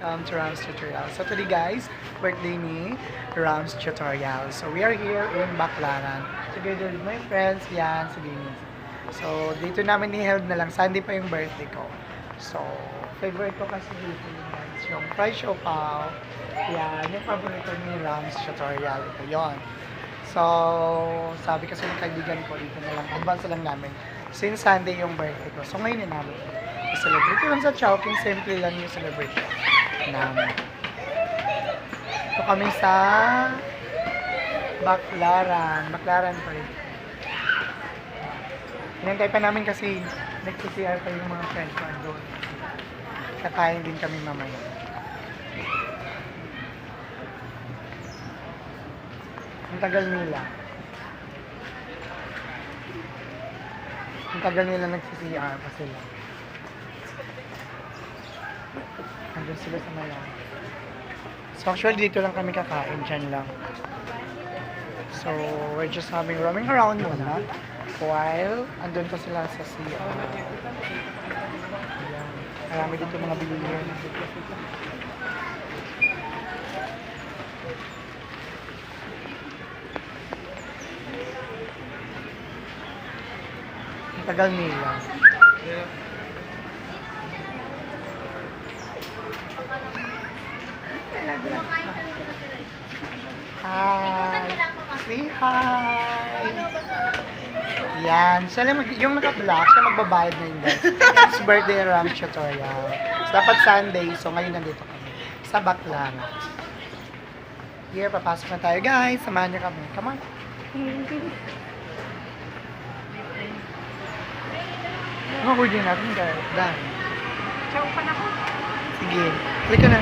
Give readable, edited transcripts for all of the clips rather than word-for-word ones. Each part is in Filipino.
welcome to Rams Tutorial. So today guys, birthday ni Rams Tutorial. So we are here in Baclaran together with my friends, yan, si Denise. So dito namin ni-held na lang, Sunday pa yung birthday ko. So favorite ko kasi dito guys, yung fried siopaw. Yan, yung paborito ni Rams Tutorial. Ito yon. So sabi kasi ng kaibigan ko dito na lang, advance lang namin. Since Sunday yung birthday ko. So ngayon na namin i-celebrate ko lang sa Chowking, simple lang yung celebration namin. Ito kami sa Baclaran pa rin. Hinantay pa namin kasi nag-CCR pa yung mga friends ko doon. Kakain din kami mamaya. Ang tagal nila. Ang tagal nila nag-CCR pa sila. Andun sila sa Malang. So actually dito lang kami kakain, dyan lang. So we're just roaming around muna while andun pa sila sa CR. Ayan. Marami dito mga bilihin. Ang tagal nila. Hi! Say hi! Yan. Siya lang, yung naka-black, siya magbabayad na yun guys. It's birthday Ram Tutorial. So, dapat Sunday, so ngayon nandito kami. Sa Baclaran. Here, papasok na tayo guys. Samahan niyo kami. Come on. Ano ko din natin guys? Dan. Chow pa na ko. Sige. Click ka na.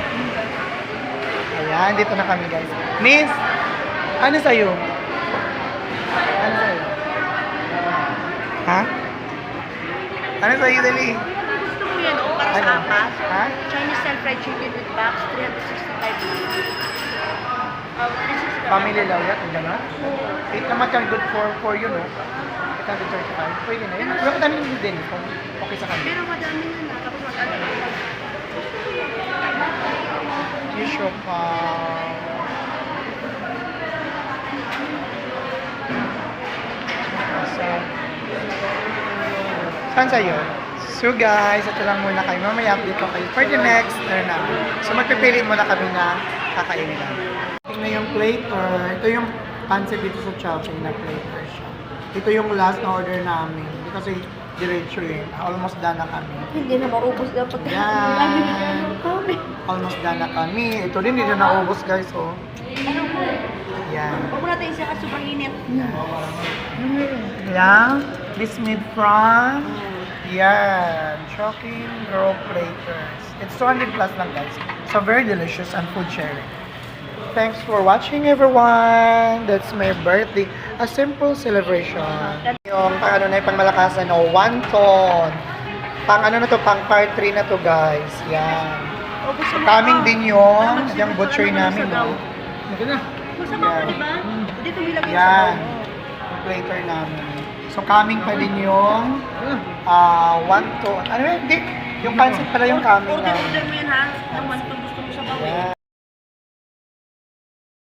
Ayan, dito na kami guys. Miss, ano sa'yo? Ano sa'yo? Ha? Ano sa'yo, Dali? Gusto mo yan, oh, para Ano? sa apat. Ha? Chinese style fried chicken with box, 365. Family lawyer, ang gano'n? 8 naman yan, good for you, no? 835. Pwede na yun. Wala ko dami ng din kung okay sa kanya. Pero madami na na, tapos mag-ano. Tissue pa. Saan sa'yo? So guys, ito lang muna kayo. Mamaya update ko kayo for the next namin. So magpipili muna kami na kakainin namin. Tingnan yung plater. Ito yung pancit dito sa Chowking na plater siya. Ito yung last na order namin. Kasi diretso yun. Almost done na kami. Hindi na maubos dapat. Yan. Almost done na kami. Ito din, hindi na naubos guys. Oh. Yan. Huwag mo natin isa ka sobrang init. Yeah. This made from Chowking Grow Platers. It's 200 plus lang guys. So very delicious and food sharing. Thanks for watching everyone. That's my birthday. A simple celebration. Yung pang ano na yung pang malakasan o 1 ton. Pang ano na to, pang part 3 na to guys. Yan. So coming din yung butchery namin. No? Masabaw, di ba? Dito bilagay Yan. sa bawo. Yung plater namin. So coming pa din yung 1 ton. Ano yun? Hindi. Yung pancit pala yung coming Order namin. mo yan ha. Ang 1 ton gusto mo sa bawo. Yan.